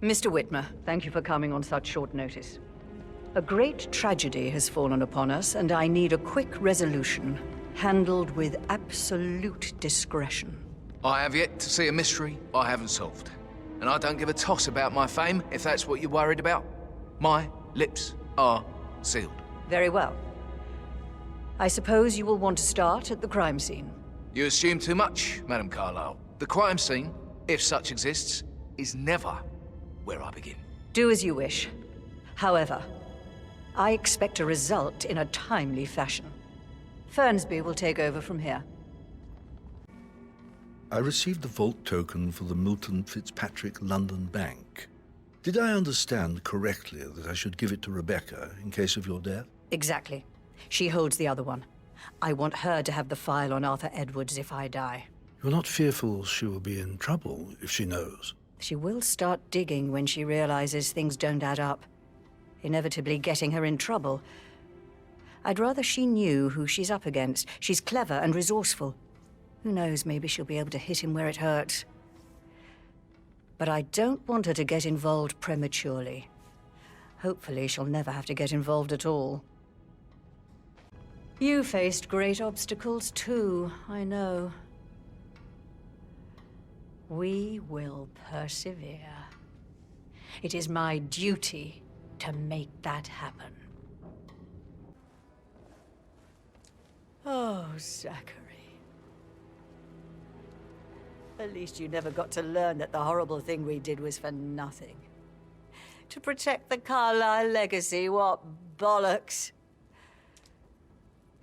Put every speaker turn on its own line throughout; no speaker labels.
Mr. Whitmer, thank you for coming on such short notice. A great tragedy has fallen upon us, and I need a quick resolution, handled with absolute discretion.
I have yet to see a mystery I haven't solved. And I don't give a toss about my fame, if that's what you're worried about. My lips are sealed.
Very well. I suppose you will want to start at the crime scene.
You assume too much, Madam Carlisle. The crime scene, if such exists, is never where I begin.
Do as you wish. However, I expect a result in a timely fashion. Fernsby will take over from here.
I received the vault token for the Milton Fitzpatrick London Bank. Did I understand correctly that I should give it to Rebecca in case of your death?
Exactly. She holds the other one. I want her to have the file on Arthur Edwards if I die.
You're not fearful she will be in trouble if she knows?
She will start digging when she realizes things don't add up, inevitably getting her in trouble. I'd rather she knew who she's up against. She's clever and resourceful. Who knows, maybe she'll be able to hit him where it hurts. But I don't want her to get involved prematurely. Hopefully she'll never have to get involved at all. You faced great obstacles too, I know. We will persevere. It is my duty to make that happen. Oh, Zachary. At least you never got to learn that the horrible thing we did was for nothing. To protect the Carlisle legacy, what bollocks.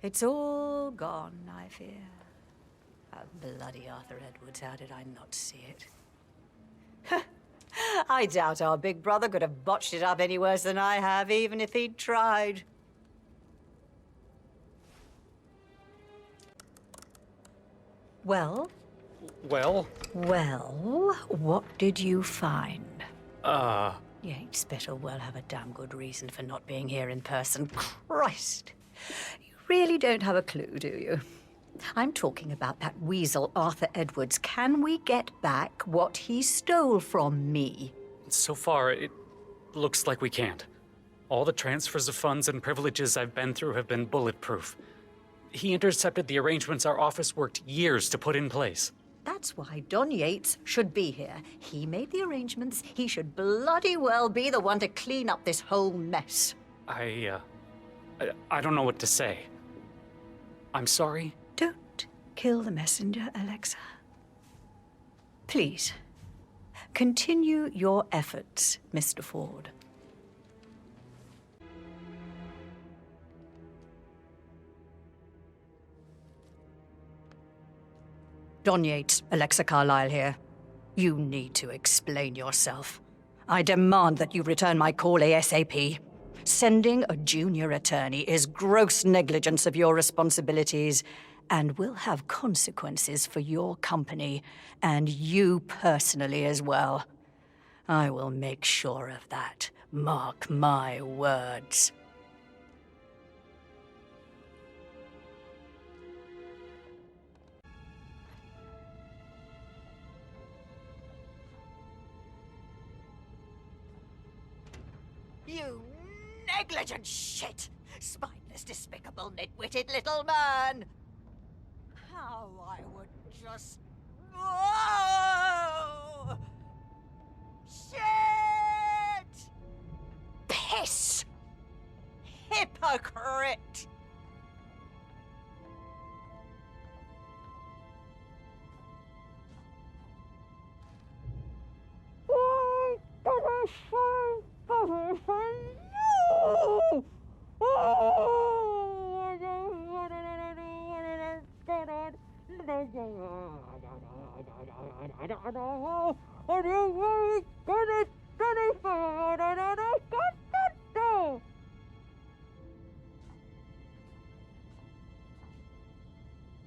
It's all gone, I fear. Bloody Arthur Edwards, how did I not see it? I doubt our big brother could have botched it up any worse than I have, even if he'd tried. Well?
Well?
Well, what did you find? Yates better well have a damn good reason for not being here in person. Christ! You really don't have a clue, do you? I'm talking about that weasel, Arthur Edwards. Can we get back what he stole from me?
So far, it looks like we can't. All the transfers of funds and privileges I've been through have been bulletproof. He intercepted the arrangements our office worked years to put in place.
That's why Don Yates should be here. He made the arrangements. He should bloody well be the one to clean up this whole mess.
I don't know what to say. I'm sorry.
Don't kill the messenger, Alexa. Please, continue your efforts, Mr. Ford. Don Yates, Alexa Carlisle here. You need to explain yourself. I demand that you return my call ASAP. Sending a junior attorney is gross negligence of your responsibilities and will have consequences for your company and you personally as well. I will make sure of that. Mark my words. You negligent shit! Spineless, despicable, nitwitted little man! How I would just... Whoa! Shit! Piss! Hypocrite!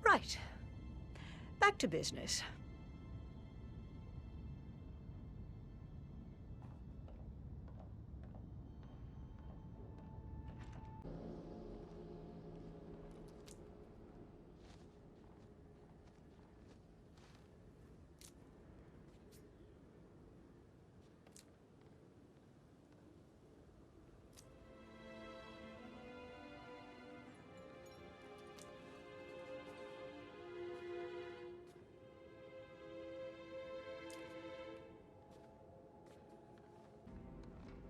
Right. Back to business.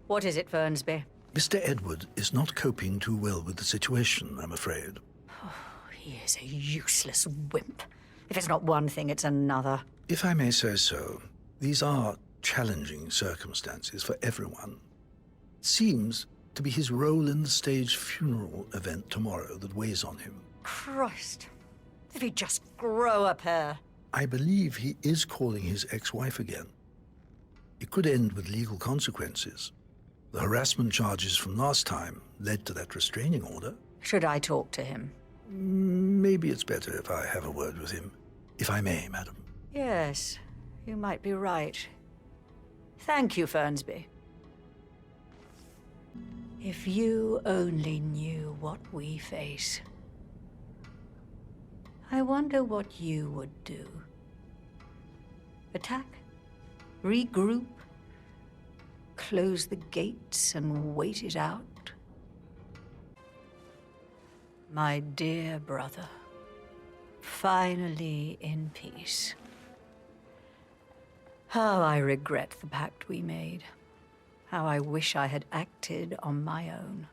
What is it, Fernsby?
Mr. Edward is not coping too well with the situation, I'm afraid.
He is a useless wimp. If it's not one thing, it's another.
If I may say so, these are challenging circumstances for everyone. It seems to be his role in the staged funeral event tomorrow that weighs on him.
Christ. If he'd just grow a pair.
I believe he is calling his ex-wife again. It could end with legal consequences. The harassment charges from last time led to that restraining order.
Should I talk to him?
Maybe it's better if I have a word with him. If I may, madam.
Yes, you might be right. Thank you, Fernsby. If you only knew what we face, I wonder what you would do. Attack? Regroup? Close the gates and wait it out? My dear brother, finally in peace. How I regret the pact we made. How I wish I had acted on my own.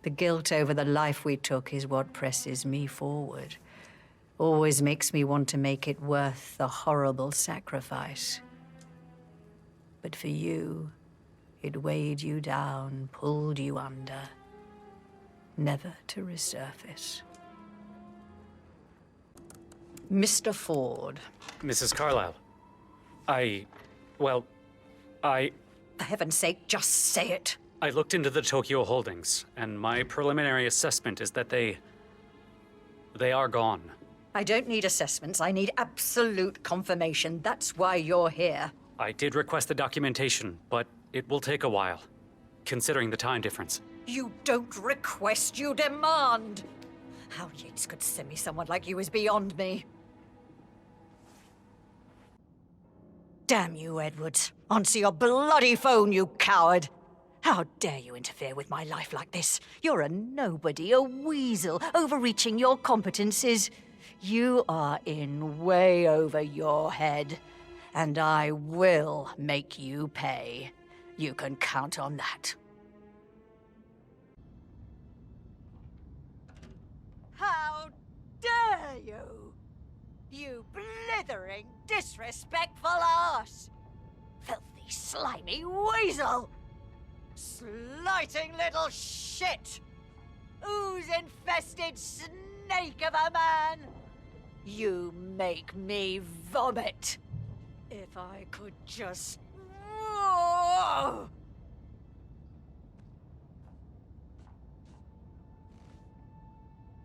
The guilt over the life we took is what presses me forward. Always makes me want to make it worth the horrible sacrifice. But for you, it weighed you down, pulled you under, never to resurface. Mr. Ford.
Mrs. Carlisle, well,
For heaven's sake, just say it.
I looked into the Tokyo holdings, and my preliminary assessment is that they are gone.
I don't need assessments. I need absolute confirmation. That's why you're here.
I did request the documentation, but it will take a while, considering the time difference.
You don't request, you demand. How Yates could send me someone like you is beyond me. Damn you, Edwards. Answer your bloody phone, you coward. How dare you interfere with my life like this? You're a nobody, a weasel, overreaching your competences. You are in way over your head, and I will make you pay. You can count on that. How dare you? You blithering, disrespectful arse! Filthy, slimy weasel! Slighting little shit! Ooze-infested snake of a man! You make me vomit! If I could just... Whoa!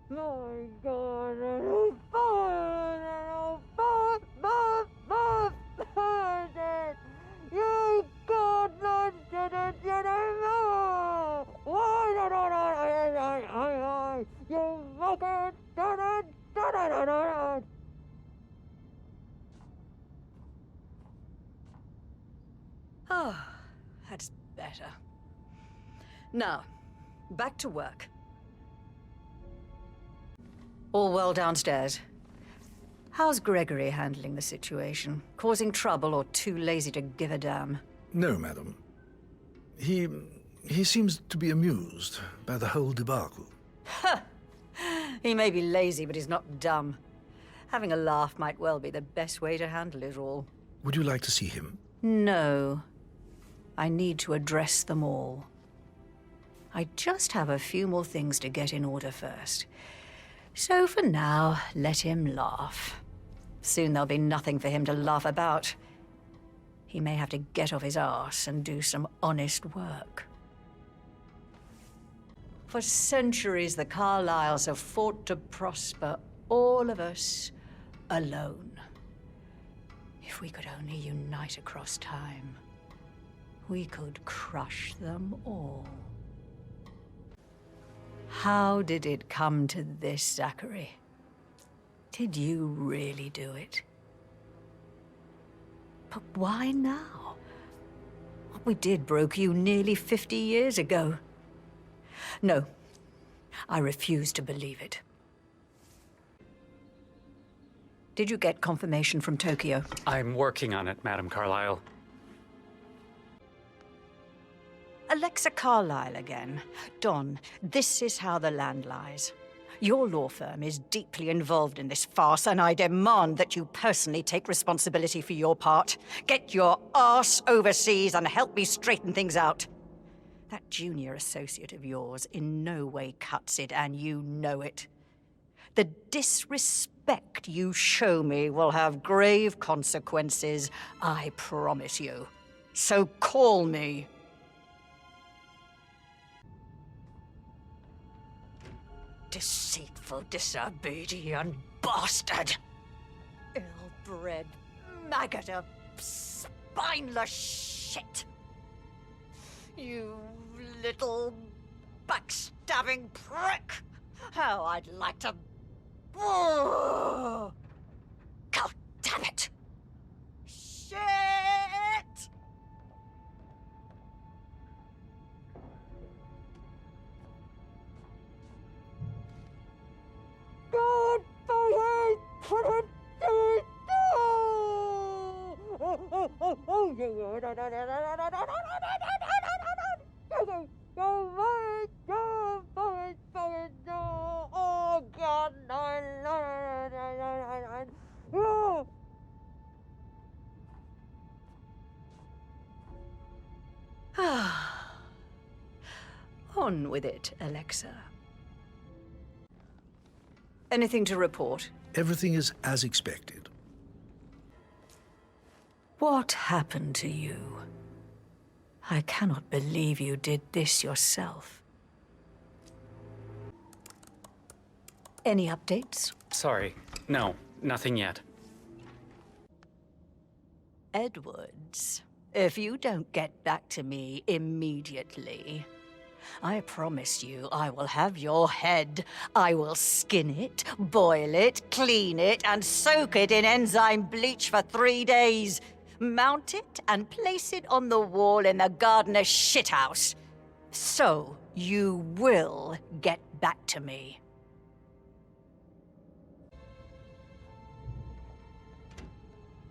My God, you could not did it anymore! You fucking did it! Oh, that's better. Now, back to work. All well downstairs. How's Gregory handling the situation? Causing trouble or too lazy to give a damn?
No, madam. He seems to be amused by the whole debacle.
He may be lazy, but he's not dumb. Having a laugh might well be the best way to handle it all.
Would you like to see him?
No. I need to address them all. I just have a few more things to get in order first. So for now, let him laugh. Soon there'll be nothing for him to laugh about. He may have to get off his arse and do some honest work. For centuries, the Carlyles have fought to prosper, all of us, alone. If we could only unite across time, we could crush them all. How did it come to this, Zachary? Did you really do it? But why now? What we did broke you nearly 50 years ago. No, I refuse to believe it. Did you get confirmation from Tokyo?
I'm working on it, Madam Carlisle.
Alexa Carlisle again. Don, this is how the land lies. Your law firm is deeply involved in this farce, and I demand that you personally take responsibility for your part. Get your arse overseas and help me straighten things out. That junior associate of yours in no way cuts it, and you know it. The disrespect you show me will have grave consequences, I promise you. So call me. Deceitful, disobedient bastard! Ill-bred maggot of spineless shit! You little backstabbing prick! How I'd like to... Oh! God damn it! Shit! God fucking put it Oh God, no. On with it, Alexa. Anything to report?
Everything is as expected.
What happened to you? I cannot believe you did this yourself. Any updates?
Sorry. No, nothing yet.
Edwards, if you don't get back to me immediately, I promise you I will have your head. I will skin it, boil it, clean it, and soak it in enzyme bleach for 3 days. Mount it and place it on the wall in the gardener's shithouse. So you will get back to me.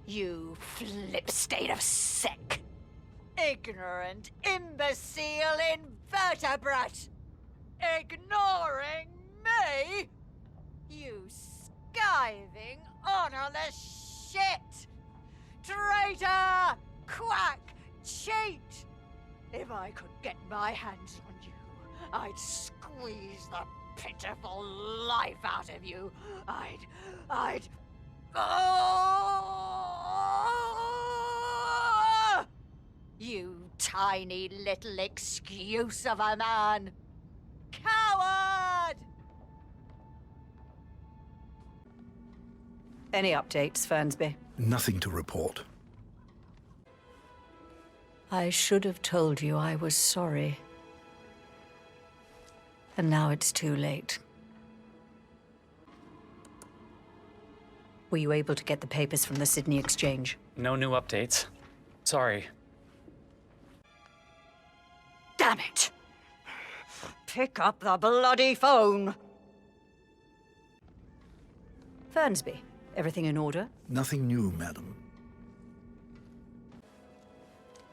You flip state of sick. Ignorant, imbecile invertebrate! Ignoring me? You skiving, honorless shit! Traitor! Quack! Cheat! If I could get my hands on you, I'd squeeze the pitiful life out of you. I'd... Oh! You tiny little excuse of a man! Coward! Any updates, Fernsby?
Nothing to report.
I should have told you I was sorry. And now it's too late. Were you able to get the papers from the Sydney Exchange?
No new updates. Sorry.
Damn it! Pick up the bloody phone! Fernsby, everything in order?
Nothing new, madam.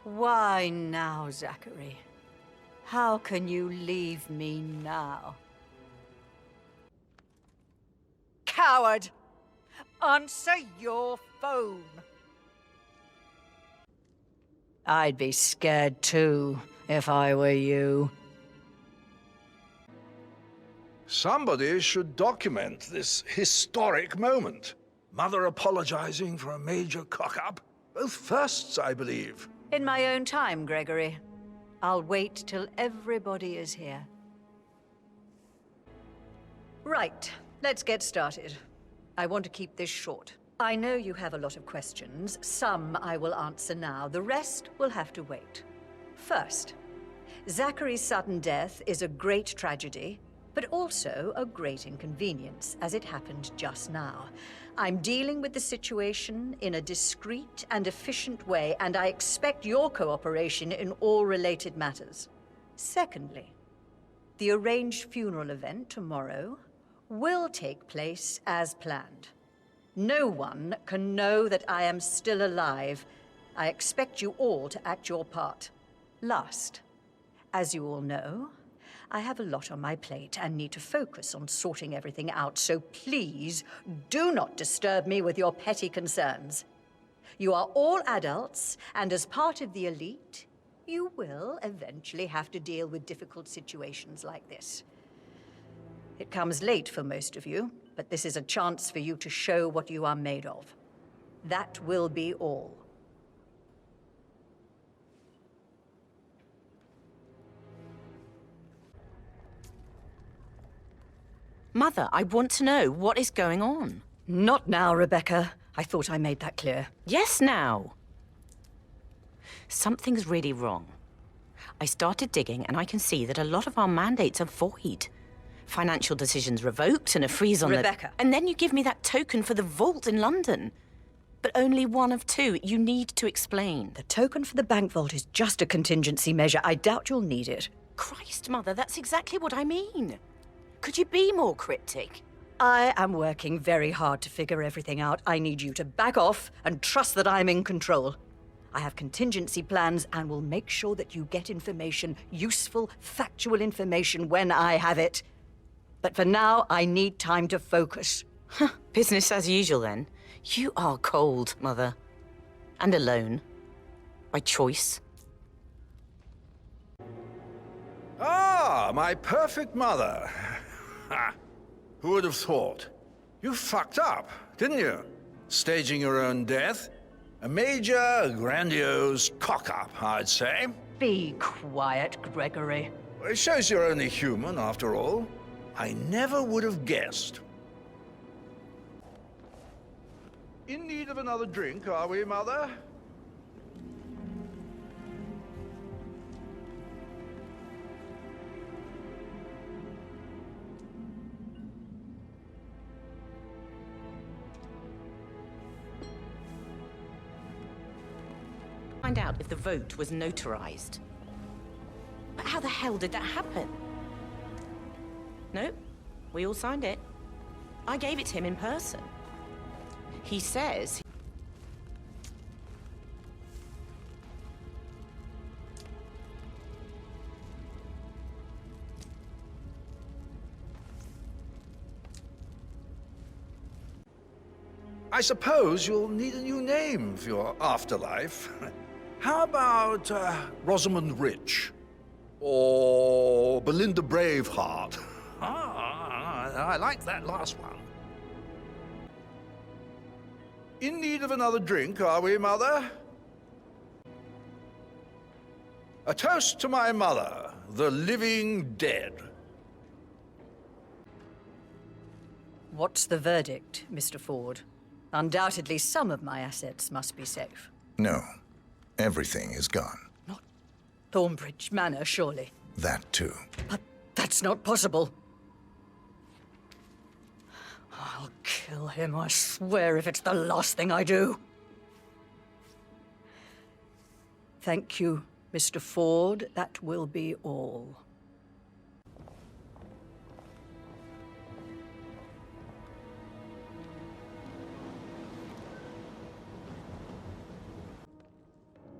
Why now, Zachary? How can you leave me now? Coward! Answer your phone! I'd be scared too, if I were you.
Somebody should document this historic moment. Mother apologizing for a major cock-up. Both firsts, I believe.
In my own time, Gregory. I'll wait till everybody is here. Right, let's get started. I want to keep this short. I know you have a lot of questions. Some I will answer now. The rest will have to wait. First, Zachary's sudden death is a great tragedy, but also a great inconvenience, as it happened just now. I'm dealing with the situation in a discreet and efficient way, and I expect your cooperation in all related matters. Secondly, the arranged funeral event tomorrow will take place as planned. No one can know that I am still alive. I expect you all to act your part. Last, As you all know, I have a lot on my plate and need to focus on sorting everything out, so please do not disturb me with your petty concerns. You are all adults, and as part of the elite, you will eventually have to deal with difficult situations like this. It comes late for most of you, but this is a chance for you to show what you are made of. That will be all.
Mother, I want to know what is going on.
Not now, Rebecca. I thought I made that clear.
Yes, now. Something's really wrong. I started digging and I can see that a lot of our mandates are void. Financial decisions revoked and a freeze on
Rebecca.
And then you give me that token for the vault in London. But only one of two. You need to explain.
The token for the bank vault is just a contingency measure. I doubt you'll need it.
Christ, Mother, that's exactly what I mean. Could you be more cryptic?
I am working very hard to figure everything out. I need you to back off and trust that I'm in control. I have contingency plans and will make sure that you get information, useful, factual information when I have it. But for now, I need time to focus.
Business as usual, then. You are cold, Mother. And alone. By choice.
Ah, my perfect mother. Ha! Who would have thought? You fucked up, didn't you? Staging your own death? A major, grandiose cock-up, I'd say.
Be quiet, Gregory.
It shows you're only human, after all. I never would have guessed. In need of another drink, are we, Mother?
Find out if the vote was notarized. But how the hell did that happen? Nope, we all signed it. I gave it to him in person. He says...
I suppose you'll need a new name for your afterlife. How about Rosamund Rich? Or Belinda Braveheart? I like that last one. In need of another drink, are we, Mother? A toast to my mother, the living dead.
What's the verdict, Mr. Ford? Undoubtedly, some of my assets must be safe.
No. Everything is gone.
Not Thornbridge Manor, surely.
That too.
But that's not possible. I'll kill him, I swear, if it's the last thing I do. Thank you, Mr. Ford. That will be all.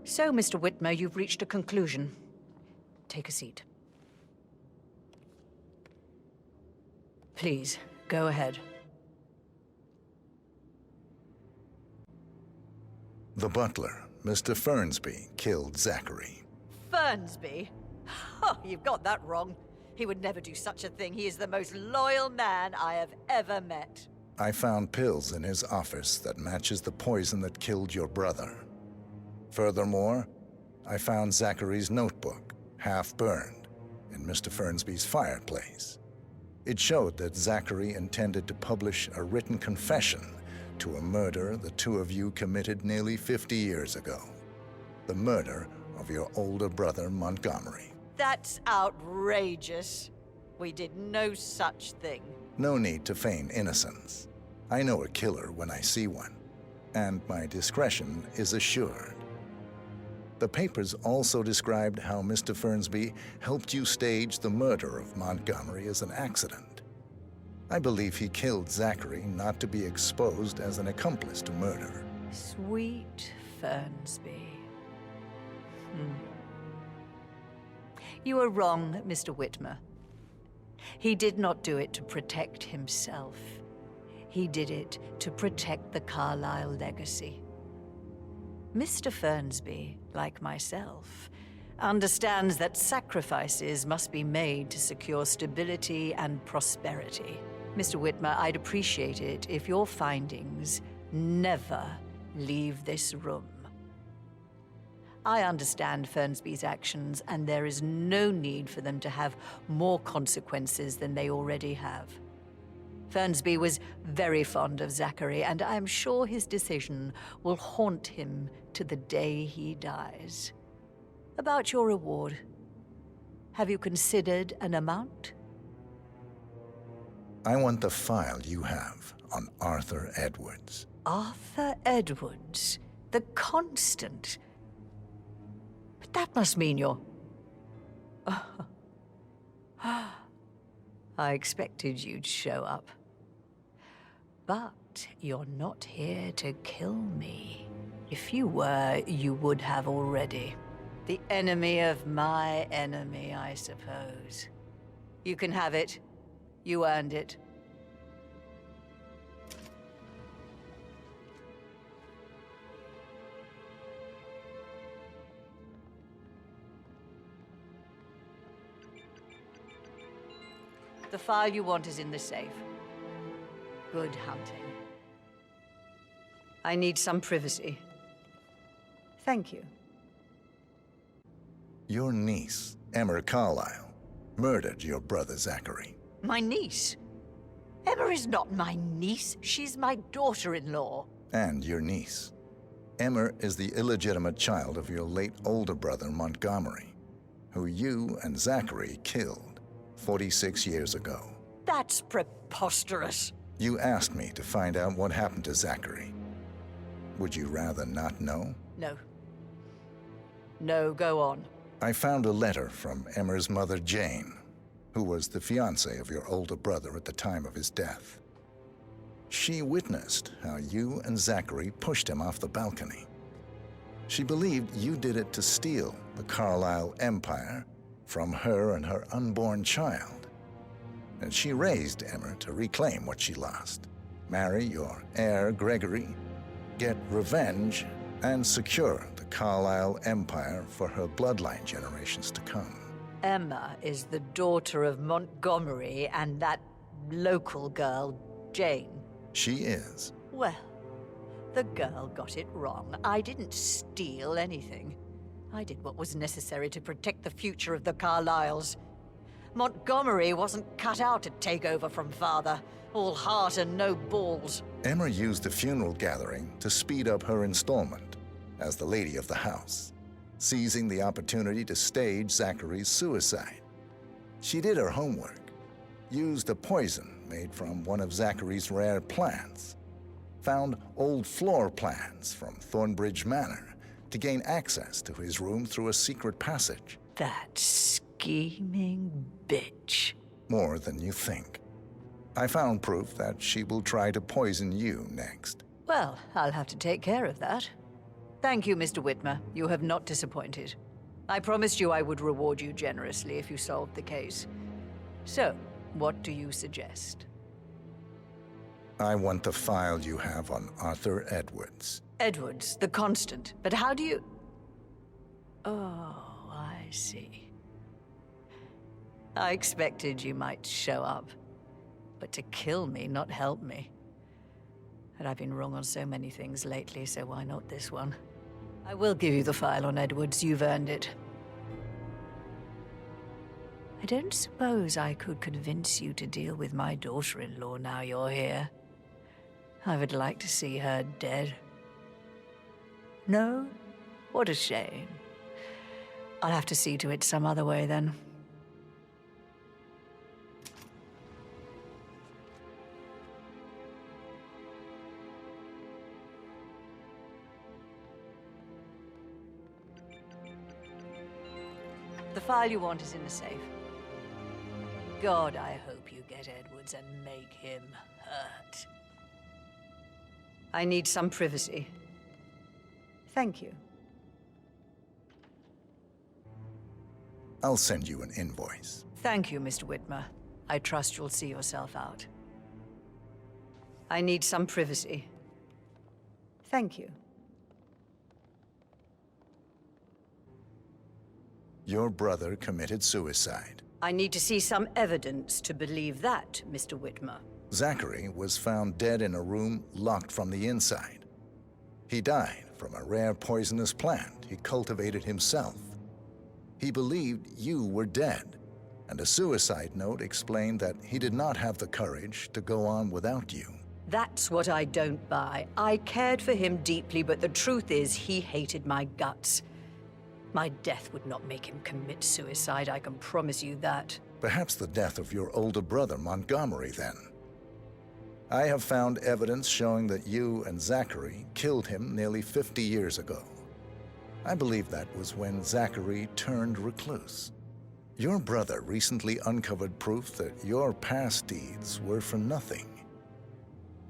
So, Mr. Whitmer, you've reached a conclusion. Take a seat. Please, go ahead.
The butler, Mr. Fernsby, killed Zachary.
Fernsby? Oh, you've got that wrong. He would never do such a thing. He is the most loyal man I have ever met.
I found pills in his office that matches the poison that killed your brother. Furthermore, I found Zachary's notebook, half burned, in Mr. Fernsby's fireplace. It showed that Zachary intended to publish a written confession to a murder the two of you committed nearly 50 years ago. The murder of your older brother, Montgomery.
That's outrageous. We did no such thing.
No need to feign innocence. I know a killer when I see one, and my discretion is assured. The papers also described how Mr. Fernsby helped you stage the murder of Montgomery as an accident. I believe he killed Zachary not to be exposed as an accomplice to murder.
Sweet Fernsby. You are wrong, Mr. Whitmer. He did not do it to protect himself. He did it to protect the Carlisle legacy. Mr. Fernsby, like myself, understands that sacrifices must be made to secure stability and prosperity. Mr. Whitmer, I'd appreciate it if your findings never leave this room. I understand Fernsby's actions, and there is no need for them to have more consequences than they already have. Fernsby was very fond of Zachary, and I am sure his decision will haunt him to the day he dies. About your reward, have you considered an amount?
I want the file you have on Arthur Edwards.
Arthur Edwards, the Constant. But that must mean you're... I expected you'd show up. But you're not here to kill me. If you were, you would have already. The enemy of my enemy, I suppose. You can have it. You earned it. The file you want is in the safe. Good hunting. I need some privacy. Thank you.
Your niece, Emma Carlisle, murdered your brother Zachary.
My niece? Emma is not my niece. She's my daughter-in-law.
And your niece. Emma is the illegitimate child of your late older brother Montgomery, who you and Zachary killed 46 years ago.
That's preposterous.
You asked me to find out what happened to Zachary. Would you rather not know?
No. No, go on.
I found a letter from Emma's mother, Jane, who was the fiancée of your older brother at the time of his death. She witnessed how you and Zachary pushed him off the balcony. She believed you did it to steal the Carlisle empire from her and her unborn child. And she raised Emma to reclaim what she lost, marry your heir, Gregory, get revenge, and secure the Carlisle empire for her bloodline generations to come.
Emma is the daughter of Montgomery and that local girl, Jane.
She is.
Well, the girl got it wrong. I didn't steal anything. I did what was necessary to protect the future of the Carlisles. Montgomery wasn't cut out to take over from father. All heart and no balls.
Emma used the funeral gathering to speed up her installment as the lady of the house, seizing the opportunity to stage Zachary's suicide. She did her homework, used a poison made from one of Zachary's rare plants, found old floor plans from Thornbridge Manor to gain access to his room through a secret passage.
That scheming bitch.
More than you think. I found proof that she will try to poison you next.
Well, I'll have to take care of that. Thank you, Mr. Whitmer. You have not disappointed. I promised you I would reward you generously if you solved the case. So, what do you suggest?
I want the file you have on Arthur Edwards.
Edwards, the Constant. But how do you... Oh, I see. I expected you might show up. But to kill me, not help me. And I've been wrong on so many things lately, so why not this one? I will give you the file on Edwards. You've earned it. I don't suppose I could convince you to deal with my daughter-in-law now you're here. I would like to see her dead. No? What a shame. I'll have to see to it some other way then. The file you want is in the safe. God, I hope you get Edwards and make him hurt. I need some privacy. Thank you.
I'll send you an invoice.
Thank you, Mr. Whitmer. I trust you'll see yourself out. I need some privacy. Thank you.
Your brother committed suicide.
I need to see some evidence to believe that, Mr. Whitmer.
Zachary was found dead in a room locked from the inside. He died from a rare poisonous plant he cultivated himself. He believed you were dead, and a suicide note explained that he did not have the courage to go on without you.
That's what I don't buy. I cared for him deeply, but the truth is he hated my guts. My death would not make him commit suicide, I can promise you that.
Perhaps the death of your older brother, Montgomery, then. I have found evidence showing that you and Zachary killed him nearly 50 years ago. I believe that was when Zachary turned recluse. Your brother recently uncovered proof that your past deeds were for nothing.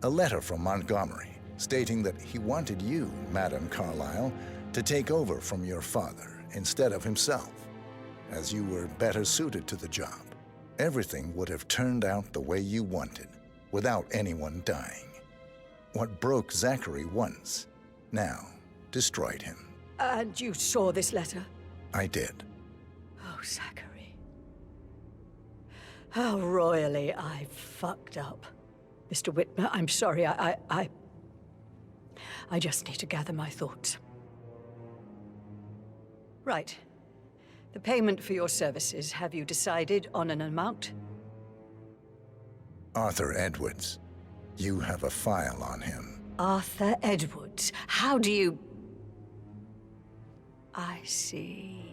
A letter from Montgomery stating that he wanted you, Madame Carlisle, to take over from your father instead of himself, as you were better suited to the job. Everything would have turned out the way you wanted, without anyone dying. What broke Zachary once, now destroyed him.
And you saw this letter?
I did.
Oh, Zachary. How royally I fucked up. Mr. Whitmer, I'm sorry, I just need to gather my thoughts. Right. The payment for your services, have you decided on an amount?
Arthur Edwards. You have a file on him.
Arthur Edwards? How do you... I see.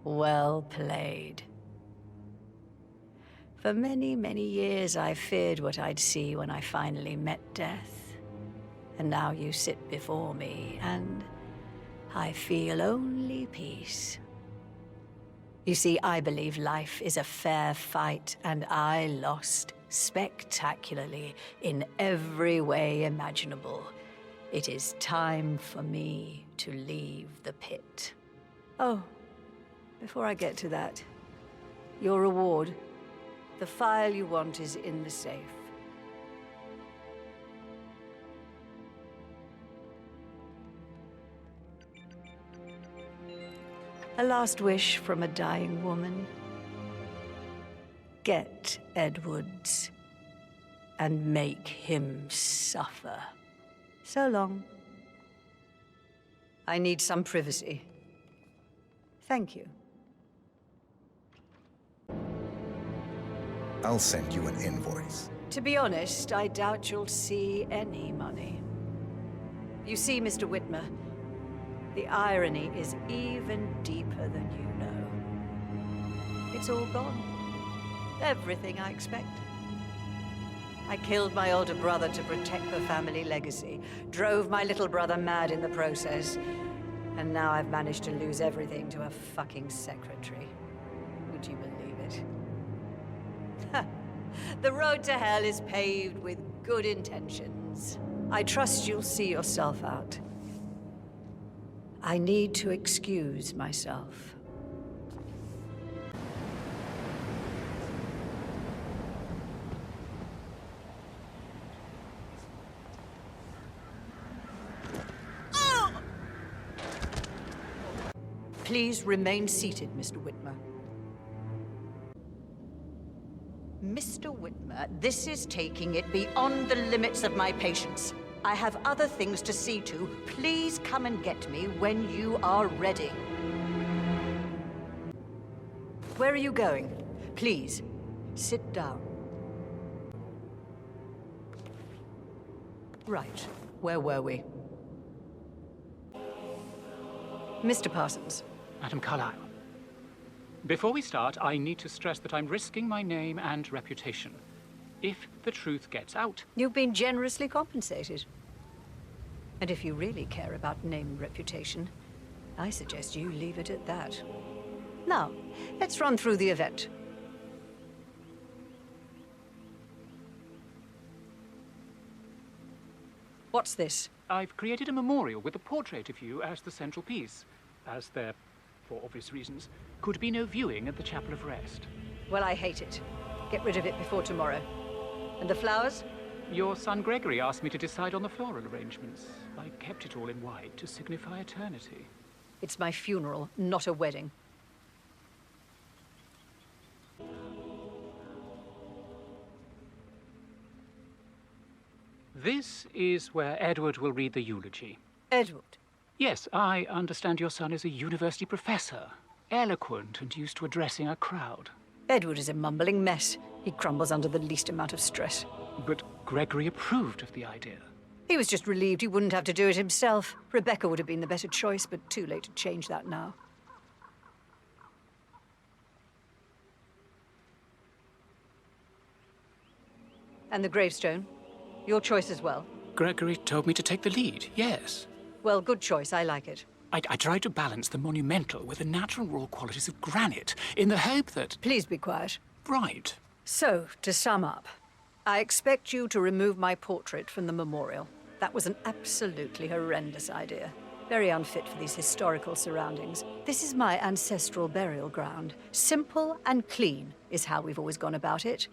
Well played. For many, many years I feared what I'd see when I finally met death. And now you sit before me, and I feel only peace. You see, I believe life is a fair fight, and I lost spectacularly in every way imaginable. It is time for me to leave the pit. Oh, before I get to that, your reward. The file you want is in the safe. A last wish from a dying woman. Get Edwards and make him suffer. So long. I need some privacy. Thank you.
I'll send you an invoice.
To be honest, I doubt you'll see any money. You see, Mr. Whitmer, the irony is even deeper than you know. It's all gone. Everything I expected. I killed my older brother to protect the family legacy, drove my little brother mad in the process, and now I've managed to lose everything to a fucking secretary. Would you believe it? The road to hell is paved with good intentions. I trust you'll see yourself out. I need to excuse myself. Please remain seated, Mr. Whitmer. Mr. Whitmer, this is taking it beyond the limits of my patience. I have other things to see to. Please come and get me when you are ready. Where are you going? Please, sit down. Right, where were we? Mr. Parsons.
Madam Carlisle, before we start, I need to stress that I'm risking my name and reputation. If the truth gets out...
You've been generously compensated. And if you really care about name and reputation, I suggest you leave it at that. Now, let's run through the event. What's this?
I've created a memorial with a portrait of you as the central piece, as there for obvious reasons, could be no viewing at the Chapel of Rest.
Well, I hate it. Get rid of it before tomorrow. And the flowers?
Your son Gregory asked me to decide on the floral arrangements. I kept it all in white to signify eternity.
It's my funeral, not a wedding.
This is where Edward will read the eulogy.
Edward?
Yes, I understand your son is a university professor, eloquent and used to addressing a crowd.
Edward is a mumbling mess. He crumbles under the least amount of stress.
But Gregory approved of the idea.
He was just relieved he wouldn't have to do it himself. Rebecca would have been the better choice, but too late to change that now. And the gravestone? Your choice as well.
Gregory told me to take the lead, yes.
Well, good choice. I like it.
I tried to balance the monumental with the natural raw qualities of granite, in the hope that...
Please be quiet.
Right.
So, to sum up, I expect you to remove my portrait from the memorial. That was an absolutely horrendous idea. Very unfit for these historical surroundings. This is my ancestral burial ground. Simple and clean is how we've always gone about it,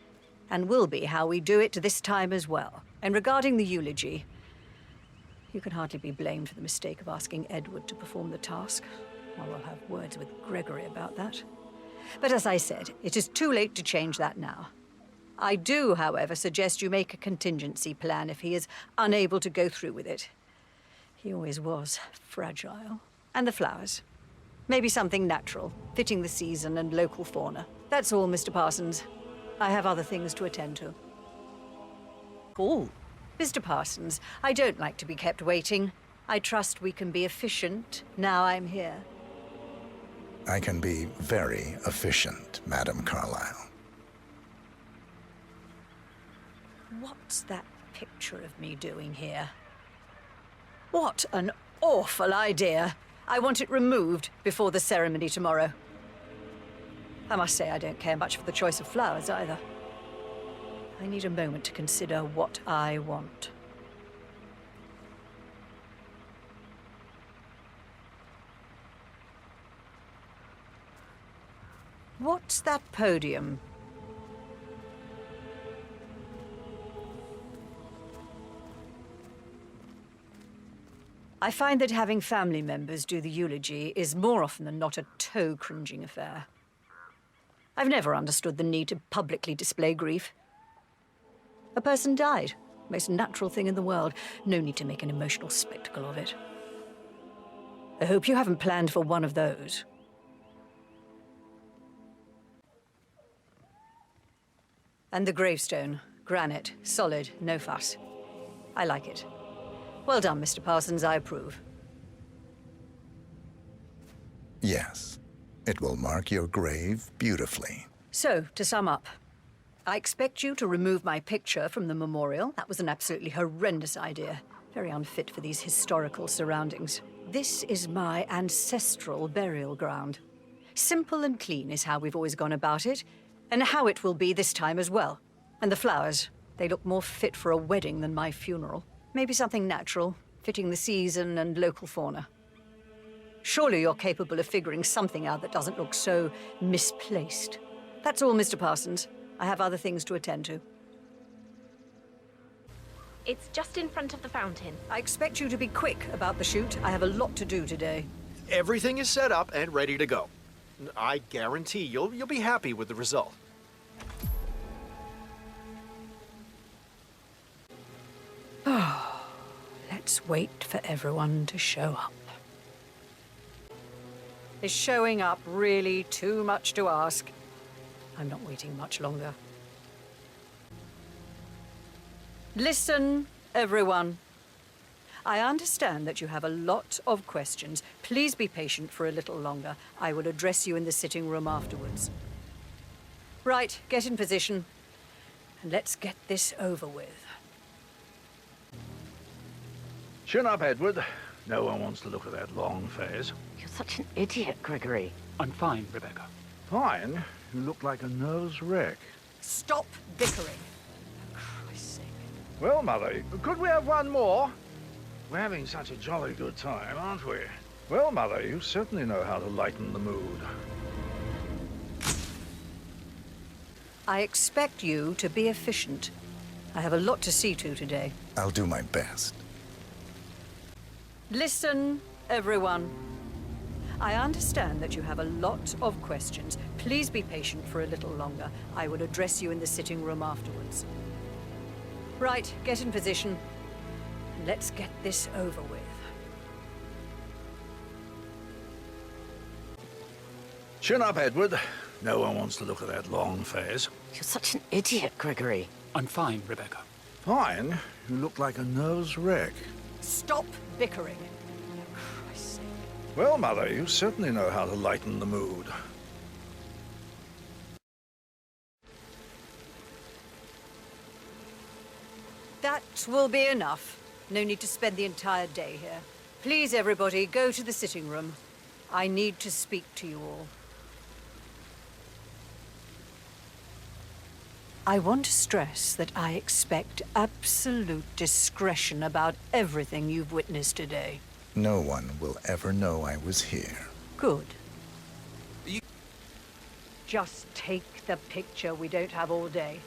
and will be how we do it this time as well. And regarding the eulogy, you can hardly be blamed for the mistake of asking Edward to perform the task. I will have words with Gregory about that. But as I said, it is too late to change that now. I do, however, suggest you make a contingency plan if he is unable to go through with it. He always was fragile. And the flowers. Maybe something natural, fitting the season and local fauna. That's all, Mr. Parsons. I have other things to attend to.
Cool.
Mr. Parsons, I don't like to be kept waiting. I trust we can be efficient now I'm here.
I can be very efficient, Madam Carlisle.
What's that picture of me doing here? What an awful idea. I want it removed before the ceremony tomorrow. I must say I don't care much for the choice of flowers either. I need a moment to consider what I want. What's that podium? I find that having family members do the eulogy is more often than not a toe-cringing affair. I've never understood the need to publicly display grief. A person died. Most natural thing in the world. No need to make an emotional spectacle of it. I hope you haven't planned for one of those. And the gravestone. Granite. Solid. No fuss. I like it. Well done, Mr. Parsons. I approve.
Yes, it will mark your grave beautifully.
So, to sum up, I expect you to remove my picture from the memorial. That was an absolutely horrendous idea. Very unfit for these historical surroundings. This is my ancestral burial ground. Simple and clean is how we've always gone about it, and how it will be this time as well. And the flowers, they look more fit for a wedding than my funeral. Maybe something natural, fitting the season and local fauna. Surely you're capable of figuring something out that doesn't look so misplaced. That's all, Mr. Parsons. I have other things to attend to.
It's just in front of the fountain.
I expect you to be quick about the shoot. I have a lot to do today.
Everything is set up and ready to go. I guarantee you'll be happy with the result.
Let's wait for everyone to show up. Is showing up really too much to ask? I'm not waiting much longer. Listen, everyone. I understand that you have a lot of questions. Please be patient for a little longer. I will address you in the sitting room afterwards. Right, get in position. And let's get this over with.
Chin up, Edward. No one wants to look at that long face.
You're such an idiot, Gregory.
I'm fine, Rebecca.
Fine. You look like a nervous wreck.
Stop bickering. For Christ's sake.
Well, Mother, could we have one more? We're having such a jolly good time, aren't we? Well, Mother, you certainly know how to lighten the mood.
I expect you to be efficient. I have a lot to see to today.
I'll do my best.
Listen, everyone. I understand that you have a lot of questions. Please be patient for a little longer. I will address you in the sitting room afterwards. Right, get in position. Let's get this over with.
Chin up, Edward. No one wants to look at that long face.
You're such an idiot, Gregory.
I'm fine, Rebecca.
Fine. You look like a nervous wreck.
Stop bickering. For Christ's sake.
Well, Mother, you certainly know how to lighten the mood.
That will be enough. No need to spend the entire day here. Please, everybody, go to the sitting room. I need to speak to you all. I want to stress that I expect absolute discretion about everything you've witnessed today.
No one will ever know I was here.
Good. Just take the picture. We don't have all day.